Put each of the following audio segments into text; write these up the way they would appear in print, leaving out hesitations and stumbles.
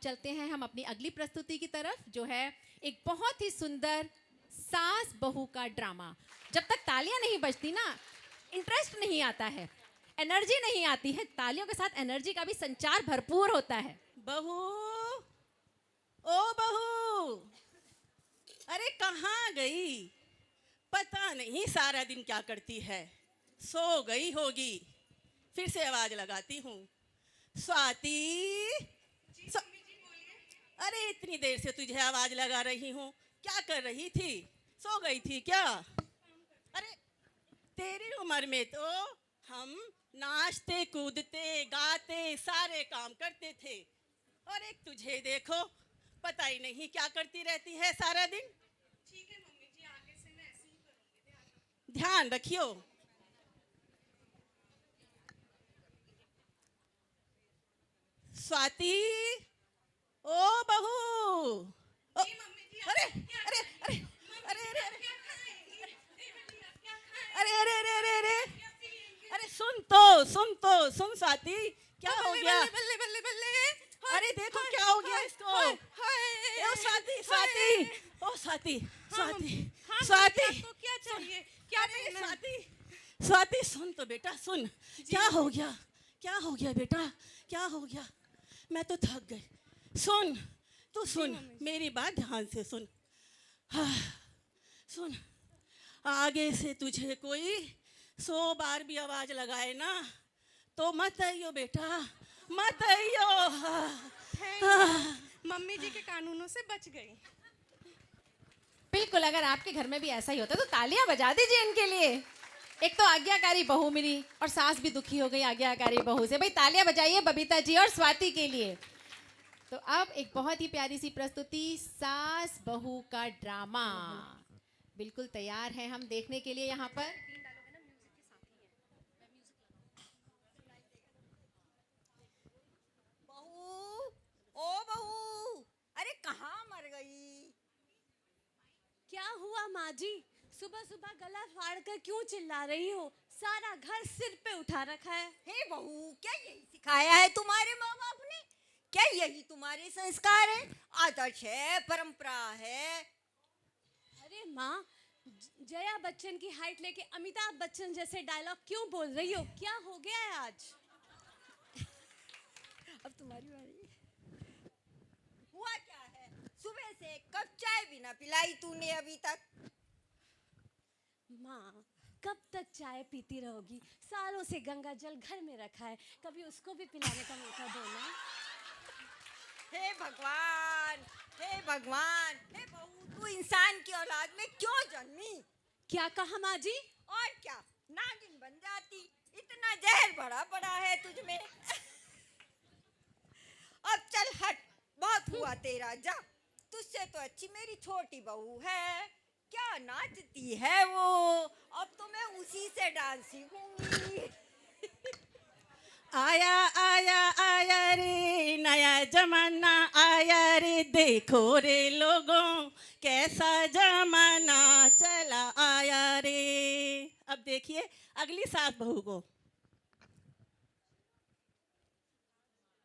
चलते हैं हम अपनी अगली प्रस्तुति की तरफ, जो है एक बहुत ही सुंदर सास बहू का ड्रामा। जब तक तालियां नहीं बजती ना, इंटरेस्ट नहीं आता है, एनर्जी नहीं आती है। तालियों के साथ एनर्जी का भी संचार भरपूर होता है। बहू, ओ बहू, अरे कहाँ गई? पता नहीं सारा दिन क्या करती है। सो गई होगी। फिर से आवाज लगाती हूँ, स्वाति। अरे इतनी देर से तुझे आवाज लगा रही हूँ, क्या कर रही थी? सो गई थी क्या? अरे तेरी उम्र में तो हम नाचते कूदते गाते सारे काम करते थे, और एक तुझे देखो, पता ही नहीं क्या करती रहती है सारा दिन। ठीक है मम्मी जी, आगे से मैं ऐसे ही करूंगी। ध्यान रखियो। स्वाति, ओ बहू, ओ, मम्मी जी, अरे अरे अरे अरे अरे अरे अरे अरे अरे अरे अरे अरे अरे सुन स्वाति, क्या हो गया? बल्ले बल्ले बल्ले। अरे देखो क्या हो गया इसको। ओ स्वाति, स्वाति, ओ स्वाति, स्वाति, स्वाति, आपको क्या चाहिए? क्या अरे करना है? स्वाति, स्वाति सुन तो बेटा, सुन। क्या हो गया? क्या हो गया बेटा? क्या हो गया? मैं तो थक गई। सुन, तू सुन, मेरी बात ध्यान से सुन। हाँ, सुन, आगे से तुझे कोई 100 बार भी आवाज लगाए ना, तो मत आइयो बेटा, मत आइयो। मम्मी जी के कानूनों से बच गई। बिल्कुल, अगर आपके घर में भी ऐसा ही होता तो तालियां बजा दीजिए इनके लिए। एक तो आज्ञाकारी बहू मिली और सास भी दुखी हो गई आज्ञाकारी बहू से। भाई तालियां बजाइए बबीता जी और स्वाति के लिए। तो अब एक बहुत ही प्यारी सी प्रस्तुति, सास बहू का ड्रामा। बिल्कुल तैयार हैं हम देखने के लिए यहाँ पर। बहू, ओ बहू, अरे कहाँ मर गई? क्या हुआ माँ जी? सुबह सुबह गला फाड़ कर क्यों चिल्ला रही हो? सारा घर सिर पे उठा रखा है। हे बहू, क्या यही सिखाया है तुम्हारे माँ बाप ने? क्या यही तुम्हारे संस्कार है, आदर्श है, परंपरा है? अरे माँ, जया बच्चन की हाइट लेके अमिताभ बच्चन जैसे डायलॉग क्यों बोल रही हो? क्या हो गया है आज? अब तुम्हारी बारी। हुआ क्या है? सुबह से कब चाय भी ना पिलाई तूने अभी तक। माँ, कब तक चाय पीती रहोगी? सालों से गंगा जल घर में रखा है, कभी उसको भी पिलाने का मौका दो ना। हे भगवान, हे भगवान, हे बहू, तू इंसान की औलाद में क्यों जन्मी? क्या कहा माँ जी? और क्या, नागिन बन जाती। इतना जहर भरा पड़ा है तुझ में। अब चल हट, बहुत हुआ तेरा, जा। तुझसे तो अच्छी मेरी छोटी बहू है, क्या नाचती है वो। अब तो मैं उसी से डांस सीखूंगी। आया आया आया रे नया जमाना आया रे, देखो रे लोगों कैसा जमाना चला आया रे। अब देखिए अगली सास बहू को।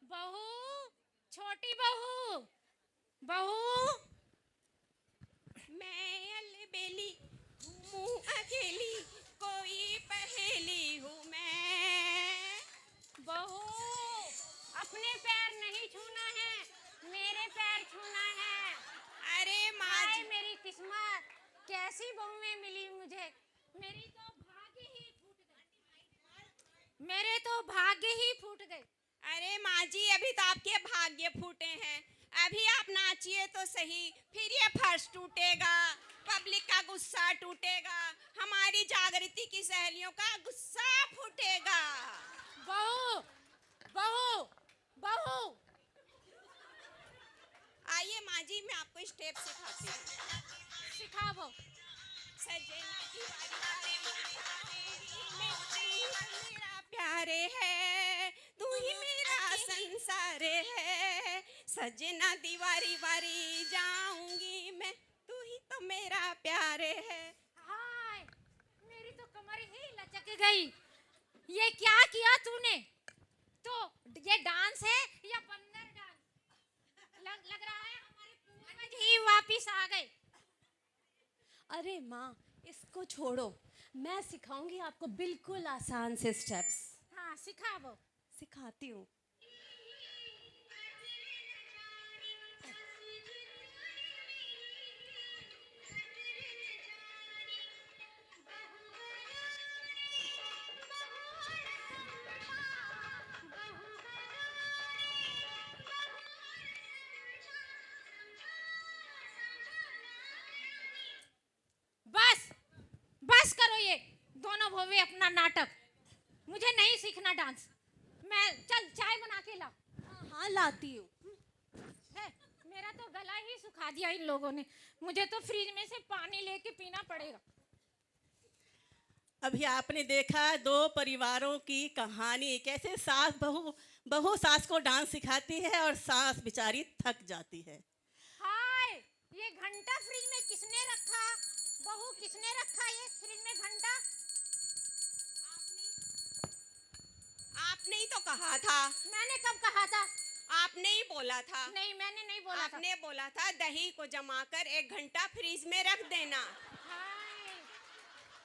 बहू, छोटी बहू, बहू, मैं अलबेली घूमूं अकेली, कोई पहेली हूँ मैं। बहू, अपने पैर नहीं छूना है, मेरे पैर छूना है। अरे माँ हाय जी, मेरी किस्मत, कैसी बहुएं मिली मुझे। मेरी तो भाग्य ही फूट गए, मेरे तो भाग्य ही फूट गए। अरे माँ जी, अभी तो आपके भाग्य फूटे हैं। अभी आप नाचिए तो सही, फिर ये फर्श टूटेगा, पब्लिक का गुस्सा टूटेगा, हमारी जागृति की सहेलियों का गुस्सा फूटेगा। बहू, बहू, बहू, आइए माँ जी, मैं आपको स्टेप सिखाती हूँ। सिखाओ। सजना की बारी मैं, तू मेरा प्यारे है, तू ही मेरा संसार है। सजना दीवारी बारी जाऊंगी मैं, तू ही तो मेरा प्यारे है। हाय, मेरी तो कमर ही लचक गई। ये क्या किया तूने? तो ये डांस है या बंदर डांस? गए। अरे माँ, इसको छोड़ो, मैं सिखाऊंगी आपको बिल्कुल आसान से स्टेप्स। हाँ सिखा वो। सिखाती हूँ। बस बस करो ये दोनों भोवे अपना नाटक। मुझे नहीं सीखना डांस। मैं चल चाय बना के ला। हाँ लाती हूँ। है, मेरा तो गला ही सुखा दिया इन लोगों ने। मुझे तो फ्रिज में से पानी लेके पीना पड़ेगा। अभी आपने देखा दो परिवारों की कहानी, कैसे सास बहू बहू सास को डांस सिखाती है और सास बेचारी थक जाती है। हाय, ये घंटा फ्रिज में किसने रखा? बहू किसने रखा ये फ्रिज में घंटा? आपने ही तो कहा था। मैंने कब कहा था? आपने ही बोला था। नहीं मैंने नहीं बोला था। आपने बोला था दही को जमाकर 1 घंटा फ्रीज में रख देना। हाय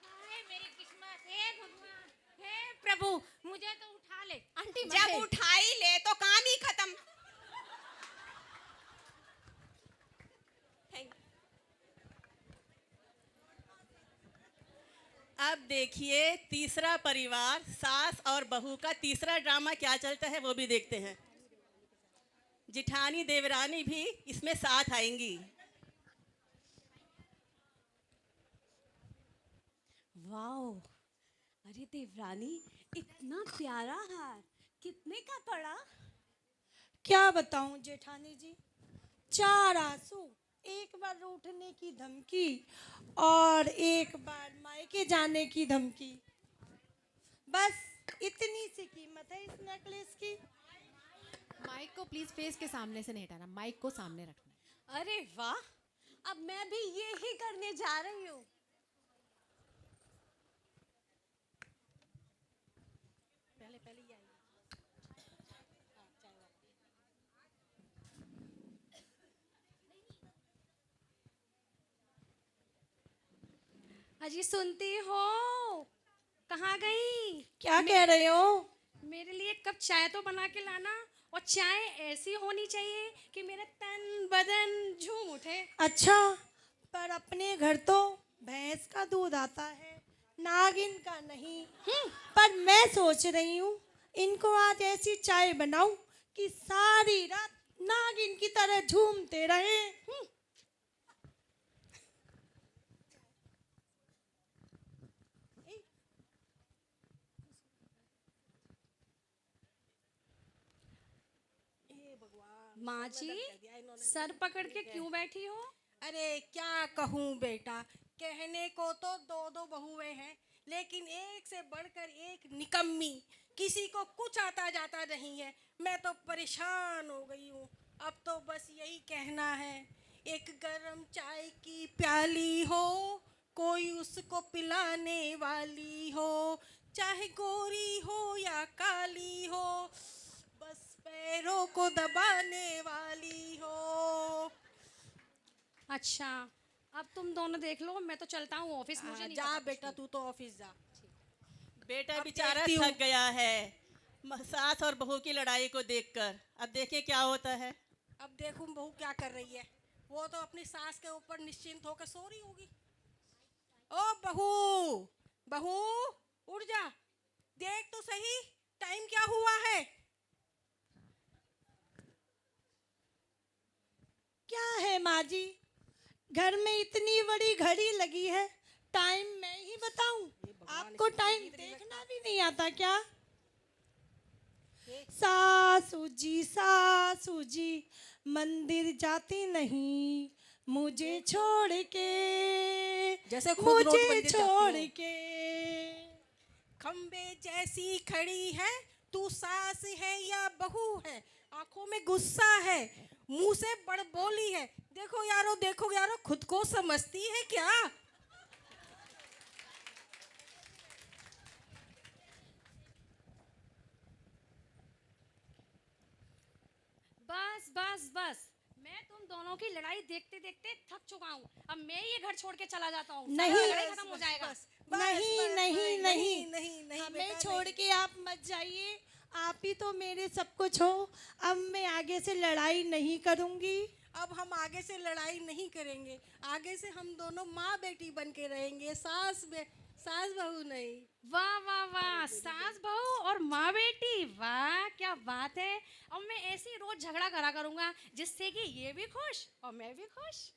हाय मेरी किस्मत। हे भगवान, हे प्रभु, मुझे तो उठा ले। आंटी जब मत उठा ही ले तो काम ही खत्म। Thank you. अब देखिए तीसरा परिवार, सास और बहू का तीसरा ड्रामा क्या चलता है वो भी देखते हैं। जिठानी देवरानी भी इसमें साथ आएंगी। वाओ, अरे देवरानी, इतना प्यारा हार कितने का पड़ा? क्या बताऊं जेठानी जी, 4 आंसू, एक बार रूठने की धमकी और एक बार मायके जाने की धमकी। बस इतनी सी कीमत है इस नेकलेस की। माइक को प्लीज फेस के सामने से नहीं हटाना, माइक को सामने रखना। अरे वाह, अब मैं भी ये ही करने जा रही हूँ। अजी सुनती हो? कहाँ गई? क्या कह रहे हो? मेरे लिए एक कप चाय तो बना के लाना, और चाय ऐसी होनी चाहिए कि मेरा तन बदन झूम उठे। अच्छा, पर अपने घर तो भैंस का दूध आता है, नागिन का नहीं। पर मैं सोच रही हूँ इनको आज ऐसी चाय बनाऊं कि सारी रात नागिन की तरह झूमते रहे। माँ जी, सर पकड़ के क्यों बैठी हो? अरे क्या कहूँ बेटा, कहने को तो 2 बहुएं हैं, लेकिन एक से बढ़कर एक निकम्मी, किसी को कुछ आता जाता नहीं है। मैं तो परेशान हो गई हूँ। अब तो बस यही कहना है, एक गरम चाय की प्याली हो, कोई उसको पिलाने वाली हो, चाहे गोरी हो या काली हो, बस पैरों को दबाने वाली हो। अच्छा, अब तुम दोनों देख लो, मैं तो चलता हूँ ऑफिस। मुझे नहीं जा पता बेटा, कुछ तू तो ऑफिस जा। बेटा अब बेचारा देखती हूँ। थक गया है सास और बहू की लड़ाई को देखकर। अब देखिए क्या होता है। अब देखूं बहू क्या कर रही है। वो तो अपनी सास के ऊपर निश्चिंत होकर सो रही होगी। ओ बहू, बहू उठ जा, देख तो सही टाइम क्या हुआ है। क्या है माँ जी, घर में इतनी बड़ी घड़ी लगी है, टाइम मैं ही बताऊं? आपको टाइम देखना भी नहीं आता क्या? सासू जी मंदिर जाती नहीं मुझे छोड़ के, जैसे खुद रोज मुझे मंदिर जाती छोड़ हो। के। खंबे जैसी खड़ी है, तू सास है या बहू है? आंखों में गुस्सा है, मुंह से बड़बोली है। देखो यारो, खुद को समझती है क्या? बस बस बस, मैं तुम दोनों की लड़ाई देखते देखते थक चुका हूँ। अब मैं ये घर छोड़ के चला जाता हूँ। नहीं, सारी लड़ाई खत्म हो जाएगा। नहीं नहीं नहीं नहीं नहीं हमें बेटा, छोड़ नहीं। के आप मत जाइए। आप ही तो मेरे सब कुछ हो। अब मैं आगे से लड़ाई नहीं करूंगी। अब हम आगे से लड़ाई नहीं करेंगे। आगे से हम दोनों माँ बेटी बन के रहेंगे, सास बहू नहीं। वाह वाह वाह, सास बहू और माँ बेटी, वाह क्या बात है। अब मैं ऐसे ही रोज झगड़ा करा करूंगा, जिससे कि ये भी खुश और मैं भी खुश।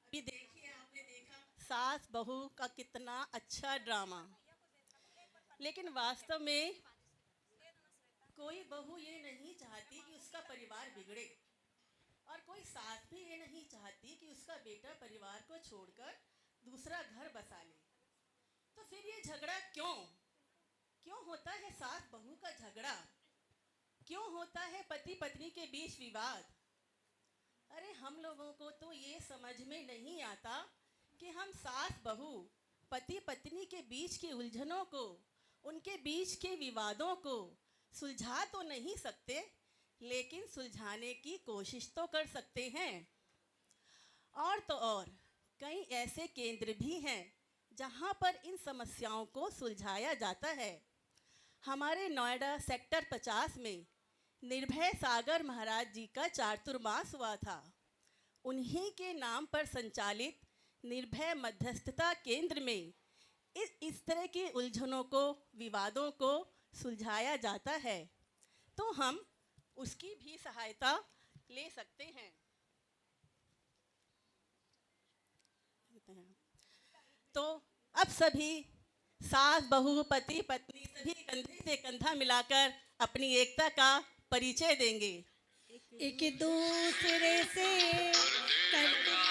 अभी देखिए, आपने देखा सास बहू का कितना अच्छा ड्रामा, लेकिन वास्तव में कोई बहू ये नहीं चाहती कि उसका परिवार बिगड़े, और कोई सास भी ये नहीं चाहती कि उसका बेटा परिवार को छोड़कर दूसरा घर बसा ले। तो फिर ये झगड़ा क्यों होता है? सास बहू का झगड़ा क्यों होता है? पति पत्नी के बीच विवाद। अरे हम लोगों को तो ये समझ में नहीं आता कि हम सास बहू, पति पत्नी के बीच की उलझनों को, उनके बीच के विवादों को सुलझा तो नहीं सकते, लेकिन सुलझाने की कोशिश तो कर सकते हैं। और तो और कई ऐसे केंद्र भी हैं जहां पर इन समस्याओं को सुलझाया जाता है। हमारे नोएडा सेक्टर 50 में निर्भय सागर महाराज जी का चातुर्मास हुआ था। उन्हीं के नाम पर संचालित निर्भय मध्यस्थता केंद्र में इस तरह की उलझनों को, विवादों को सुलझाया जाता है। तो हम उसकी भी सहायता ले सकते हैं। तो अब सभी सास बहू, पति पत्नी सभी कंधे से कंधा मिलाकर अपनी एकता का परिचय देंगे। एक दूसरे से करते